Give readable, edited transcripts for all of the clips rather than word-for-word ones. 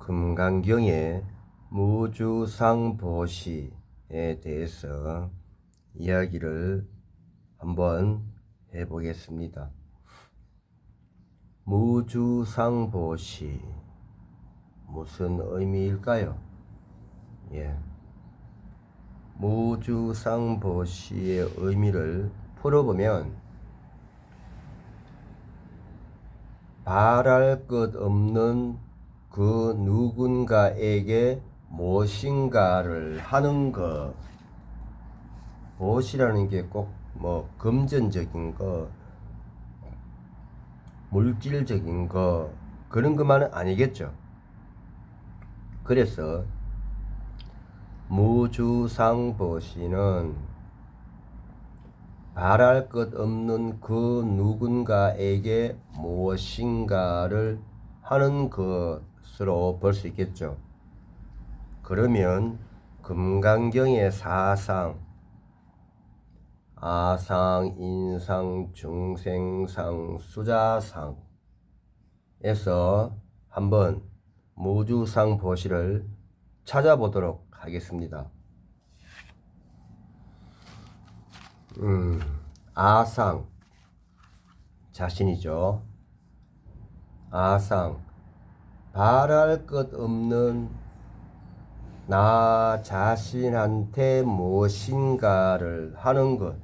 금강경의 무주상보시에 대해서 이야기를 한번 해보겠습니다. 무주상보시 무슨 의미일까요? 무주상보시의 의미를 풀어보면 바랄 것 없는 그 누군가에게 무엇인가를 하는 것. 무엇이라는 게 꼭 금전적인 거, 물질적인 거, 그런 것만은 아니겠죠. 그래서 무주상보시는 바랄 것 없는 그 누군가에게 무엇인가를 하는 것으로 볼 수 있겠죠. 그러면 금강경의 사상, 아상, 인상, 중생상, 수자상에서 한번 무주상보시를 찾아보도록 하겠습니다. 아상, 자신이죠. 아상, 바랄 것 없는 나 자신한테 무엇인가를 하는 것.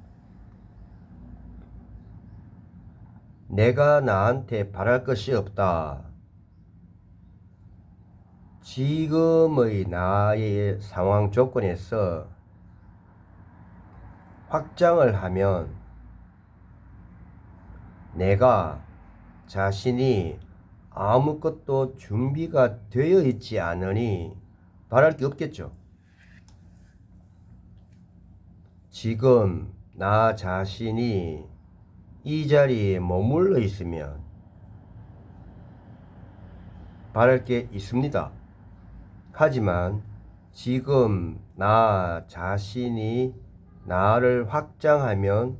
내가 나한테 바랄 것이 없다. 지금의 나의 상황 조건에서 확장을 하면 내가 자신이 아무것도 준비가 되어 있지 않으니 바랄 게 없겠죠. 지금 나 자신이 이 자리에 머물러 있으면 바랄 게 있습니다. 하지만 지금 나 자신이 나를 확장하면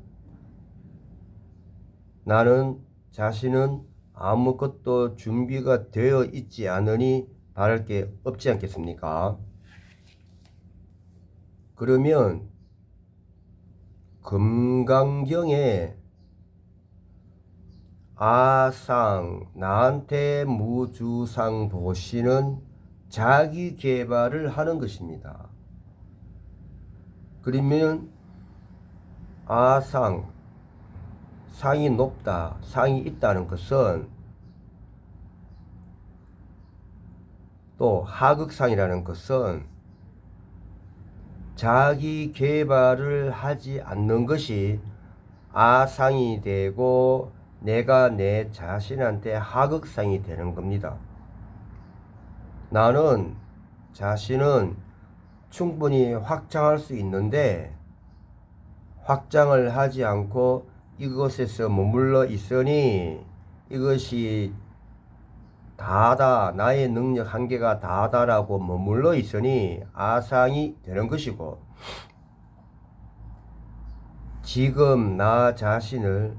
나는 자신은 아무것도 준비가 되어 있지 않으니 바랄 게 없지 않겠습니까? 그러면 금강경에 아상, 나한테 무주상보시는 자기 개발을 하는 것입니다. 그러면 아상, 상이 높다, 상이 있다는 것은 또 하극상이라는 것은 자기 개발을 하지 않는 것이 아상이 되고 내가 내 자신한테 하극상이 되는 겁니다. 나는 자신은 충분히 확장할 수 있는데 확장을 하지 않고 이것에서 머물러 있으니 이것이 다다, 나의 능력 한계가 다다라고 머물러 있으니 아상이 되는 것이고, 지금 나 자신을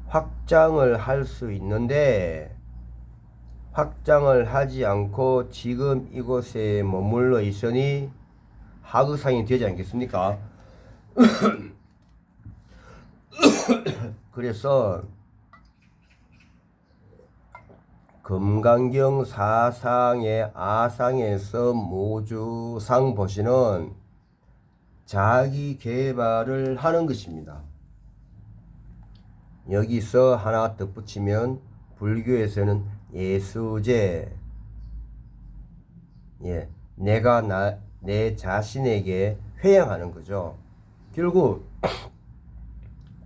확장을 할 수 있는데 확장을 하지 않고 지금 이곳에 머물러 있으니 하극상이 되지 않겠습니까? 그래서 금강경 사상의 아상에서 무주상보시는 자기 개발을 하는 것입니다. 여기서 하나 덧붙이면 불교에서는 예수제, 내가 내 자신에게 회양하는 거죠. 결국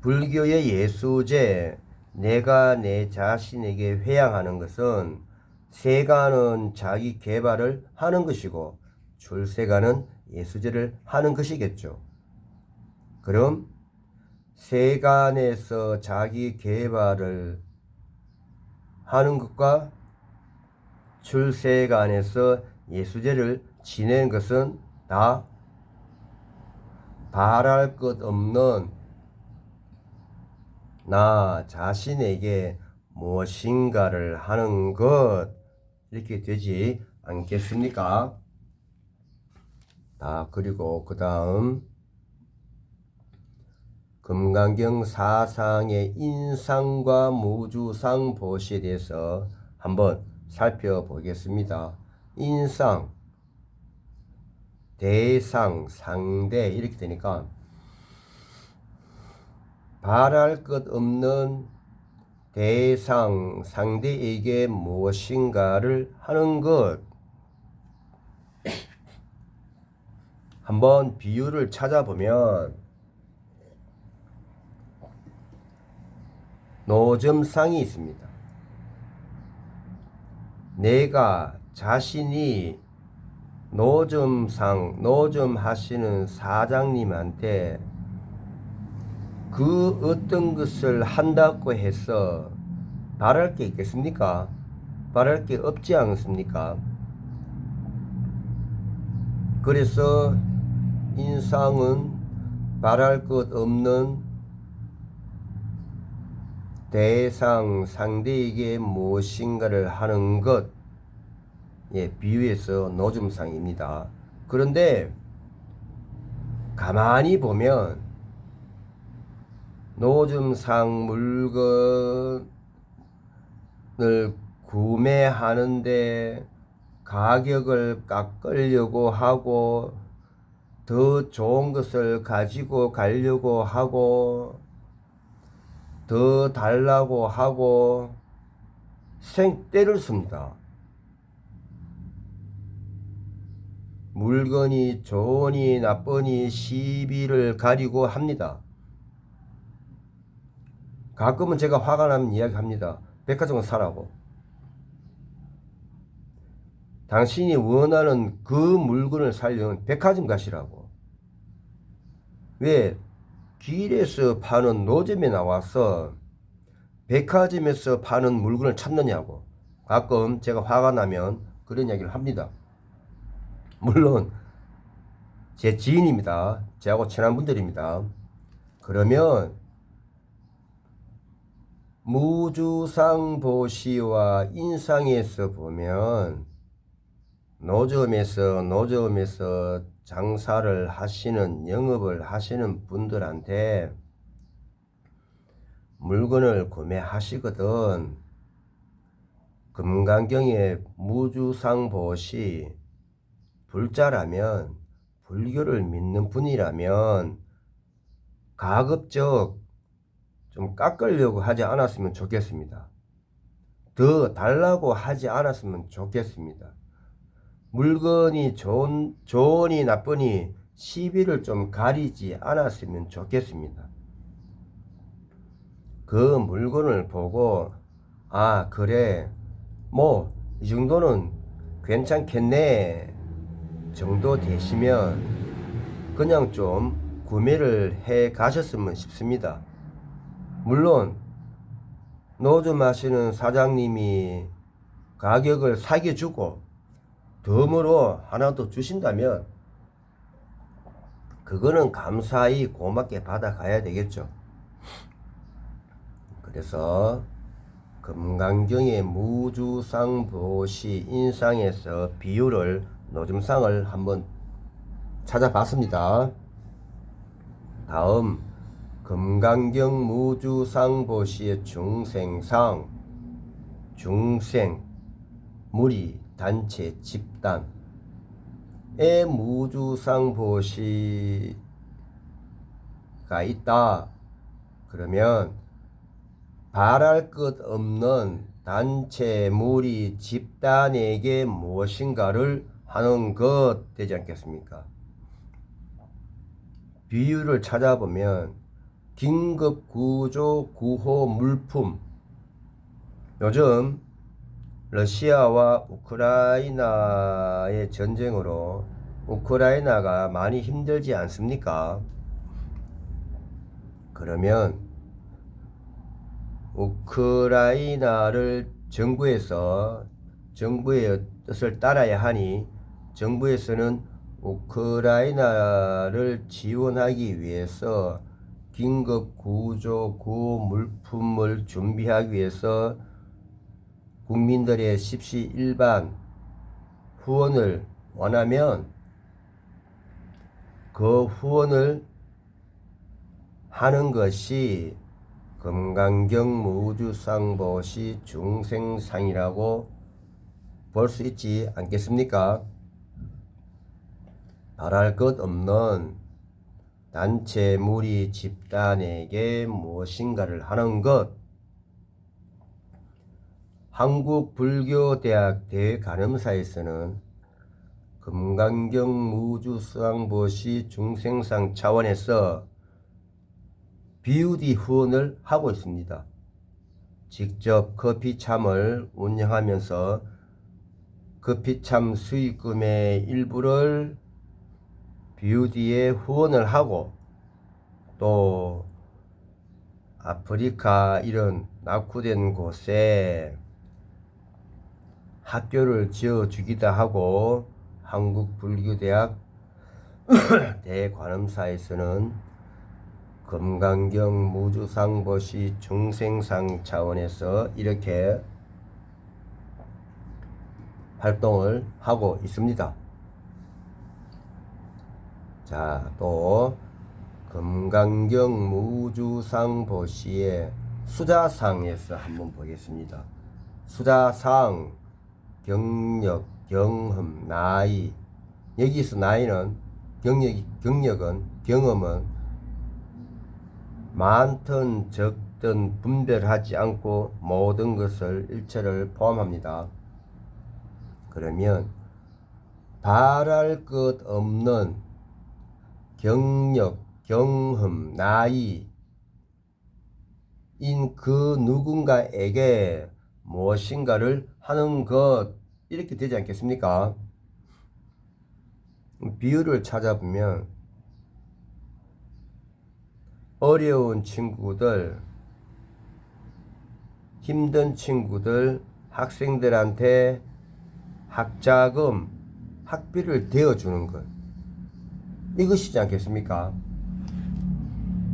불교의 예수제, 내가 내 자신에게 회양하는 것은 세간은 자기 개발을 하는 것이고 출세간은 예수제를 하는 것이겠죠. 그럼 세간에서 자기 개발을 하는 것과 출세간에서 예수제를 지내는 것은 다 바랄 것 없는 나 자신에게 무엇인가를 하는 것, 이렇게 되지 않겠습니까? 그리고 그 다음 금강경 사상의 인상과 무주상 보시에 대해서 한번 살펴보겠습니다. 인상, 대상, 상대 이렇게 되니까 바랄 것 없는 대상, 상대에게 무엇인가를 하는 것. 한번 비유를 찾아보면 노점상이 있습니다. 내가 자신이 노점하시는 사장님한테 그 어떤 것을 한다고 해서 바랄 게 있겠습니까? 바랄 게 없지 않습니까? 그래서 인상은 바랄 것 없는 대상, 상대에게 무엇인가를 하는 것, 비유해서 노점상입니다. 그런데 가만히 보면 노점상 물건을 구매하는데 가격을 깎으려고 하고 더 좋은 것을 가지고 가려고 하고 더 달라고 하고 생떼를 씁니다. 물건이 좋으니 나쁘니 시비를 가리고 합니다. 가끔은 제가 화가 나면 이야기합니다. 백화점을 사라고. 당신이 원하는 그 물건을 사려면 백화점 가시라고. 왜? 길에서 파는 노점에 나와서 백화점에서 파는 물건을 찾느냐고. 가끔 제가 화가 나면 그런 이야기를 합니다. 물론 제 지인입니다. 저하고 친한 분들입니다. 그러면 무주상 보시와 인상에서 보면 노점에서 장사를 하시는, 영업을 하시는 분들한테 물건을 구매하시거든. 금강경의 무주상 보시, 불자라면, 불교를 믿는 분이라면 가급적 좀 깎으려고 하지 않았으면 좋겠습니다. 더 달라고 하지 않았으면 좋겠습니다. 물건이 좋으니 나쁘니 시비를 좀 가리지 않았으면 좋겠습니다. 그 물건을 보고 그래 이 정도는 괜찮겠네 정도 되시면 그냥 좀 구매를 해 가셨으면 싶습니다. 물론 노점 하시는 사장님이 가격을 사겨주고 덤으로 하나 더 주신다면 그거는 감사히 고맙게 받아가야 되겠죠. 그래서 금강경의 무주상 보시 인상에서 비유를 노점상을 한번 찾아봤습니다. 다음 금강경 무주상 보시의 중생상, 중생, 무리, 단체, 집단의 무주상 보시가 있다. 그러면 바랄 것 없는 단체, 무리, 집단에게 무엇인가를 하는 것 되지 않겠습니까? 비유를 찾아보면 긴급 구조 구호 물품, 요즘 러시아와 우크라이나의 전쟁으로 우크라이나가 많이 힘들지 않습니까? 그러면 우크라이나를 정부의 뜻을 따라야 하니 정부에서는 우크라이나를 지원하기 위해서 긴급 구조 구호 물품을 준비하기 위해서 국민들의 십시일반 후원을 원하면 그 후원을 하는 것이 금강경 무주상보시 중생상이라고 볼 수 있지 않겠습니까? 바랄 것 없는 단체, 무리, 집단에게 무엇인가를 하는 것. 한국불교대학 대간음사에서는 금강경 무주상보시 중생상 차원에서 BUD 후원을 하고 있습니다. 직접 커피참을 운영하면서 커피참 수익금의 일부를 BUD에 후원을 하고, 또 아프리카 이런 낙후된 곳에 학교를 지어주기도 하고, 한국불교대학 대관음사에서는 금강경 무주상보시 중생상 차원에서 이렇게 활동을 하고 있습니다. 자, 또 금강경 무주상보시의 수자상에서 한번 보겠습니다. 수자상, 경력, 경험, 나이. 여기서 나이는 경력은, 경험은 많든 적든 분별하지 않고 모든 것을 일체를 포함합니다. 그러면 바랄 것 없는 경력, 경험, 나이 인 그 누군가에게 무엇인가를 하는 것, 이렇게 되지 않겠습니까? 비유를 찾아보면 어려운 친구들, 힘든 친구들, 학생들한테 학자금, 학비를 대어주는 것, 이것이지 않겠습니까?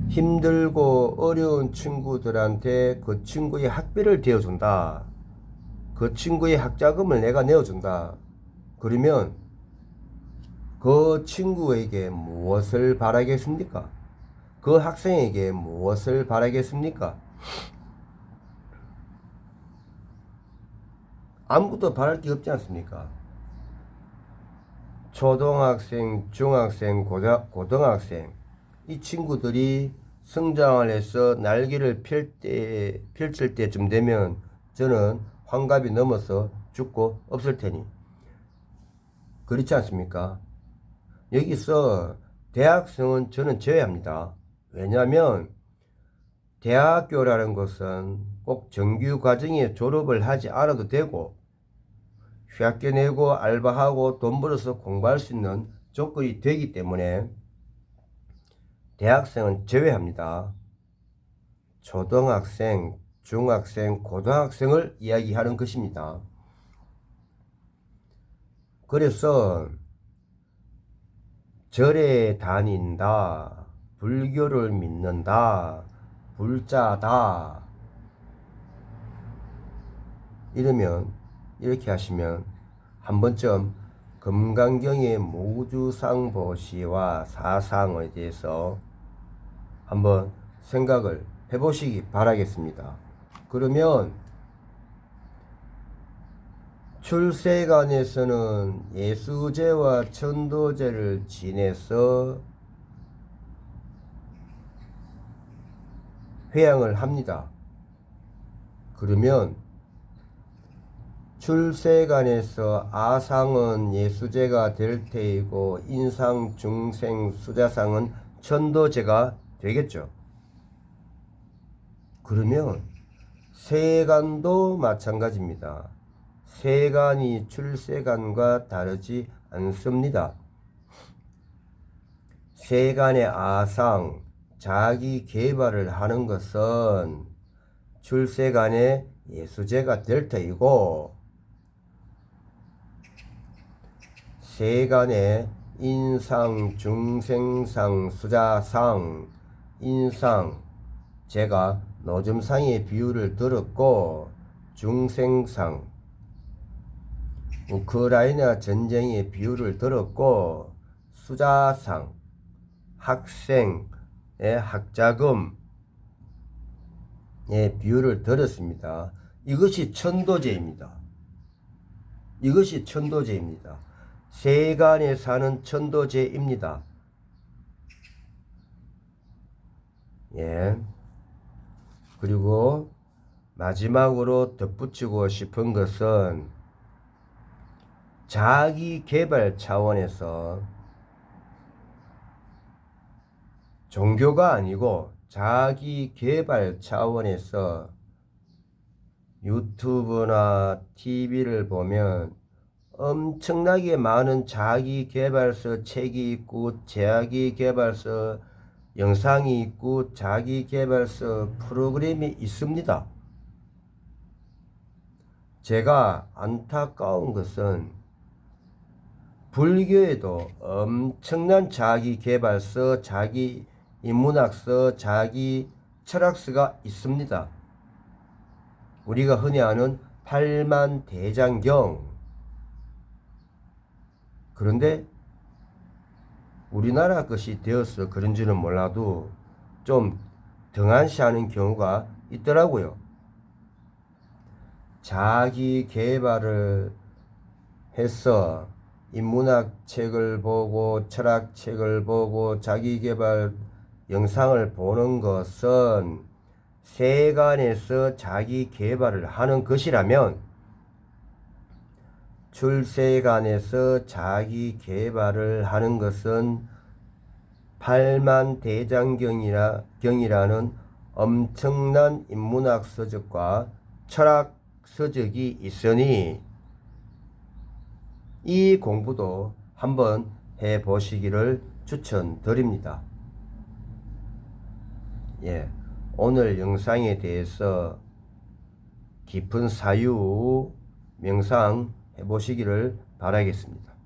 힘들고 어려운 친구들한테 그 친구의 학비를 대어준다. 그 친구의 학자금을 내가 내어준다. 그러면 그 친구에게 무엇을 바라겠습니까? 그 학생에게 무엇을 바라겠습니까? 아무것도 바랄 게 없지 않습니까? 초등학생, 중학생, 고등학생, 이 친구들이 성장을 해서 날개를 펼칠 때쯤 되면 저는 환갑이 넘어서 죽고 없을 테니, 그렇지 않습니까? 여기서 대학생은 저는 제외합니다. 왜냐하면 대학교라는 것은 꼭 정규 과정에 졸업을 하지 않아도 되고, 휴학계 내고 알바하고 돈 벌어서 공부할 수 있는 조건이 되기 때문에 대학생은 제외합니다. 초등학생, 중학생, 고등학생을 이야기하는 것입니다. 그래서 절에 다닌다, 불교를 믿는다, 불자다, 이러면, 이렇게 하시면 한 번쯤 금강경의 무주상보시와 사상에 대해서 한번 생각을 해보시기 바라겠습니다. 그러면 출세관에서는 예수제와 천도제를 지내서 회양을 합니다. 그러면 출세관에서 아상은 예수제가 될 테이고 인상, 중생, 수자상은 천도제가 되겠죠. 그러면 세간도 마찬가지입니다. 세간이 출세간과 다르지 않습니다. 세간의 아상, 자기 개발을 하는 것은 출세간의 예수제가 될 테이고, 세간의 인상, 중생상, 수자상, 인상, 제가 노점상의 비유를 들었고, 중생상, 우크라이나 전쟁의 비유를 들었고, 수자상, 학생의 학자금의 비유를 들었습니다. 이것이 천도제입니다. 이것이 천도제입니다. 세간에 사는 천도제입니다. 예. 그리고 마지막으로 덧붙이고 싶은 것은 자기 개발 차원에서 종교가 아니고 자기 개발 차원에서 유튜브나 TV를 보면 엄청나게 많은 자기 개발서 책이 있고 자기 개발서 영상이 있고 자기 개발서 프로그램이 있습니다. 제가 안타까운 것은 불교에도 엄청난 자기 개발서, 자기 인문학서, 자기 철학서가 있습니다. 우리가 흔히 아는 팔만대장경. 그런데 우리나라 것이 되어서 그런지는 몰라도 좀 등한시하는 경우가 있더라고요. 자기 개발을 해서 인문학 책을 보고 철학 책을 보고 자기 개발 영상을 보는 것은 세간에서 자기 개발을 하는 것이라면 출세간에서 자기 개발을 하는 것은 팔만대장경이라는 엄청난 인문학 서적과 철학 서적이 있으니 이 공부도 한번 해 보시기를 추천드립니다. 예, 오늘 영상에 대해서 깊은 사유 명상 해 보시기를 바라겠습니다.